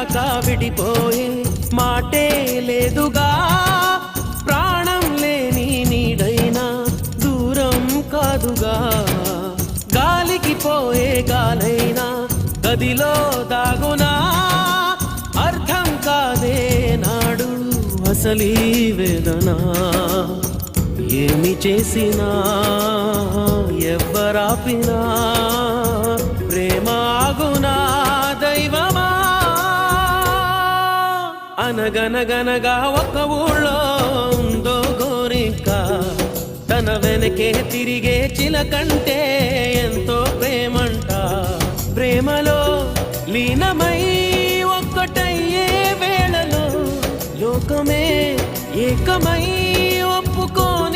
దాకా విడిపోయే మాటే లేదుగా ప్రాణం లేని నీడైనా దూరం కాదుగా గాలికి పోయే గాలైనా గదిలో దాగునా అర్థం కాదే నాడు అసలీ వేదన ఏమి చేసినా ఎవ్వరాపినా ప్రేమ ఆగునా దైవమా అనగనగనగా ఒక ఊళ్ళో ఉందో గోరింక తన వెనకే తిరిగే చిలకంటే ఎంతో ప్రేమంట ప్రేమలో లీనమై ఒక్కటయ్యే వేళలో లోకమే ఏకమై ఒప్పుకోని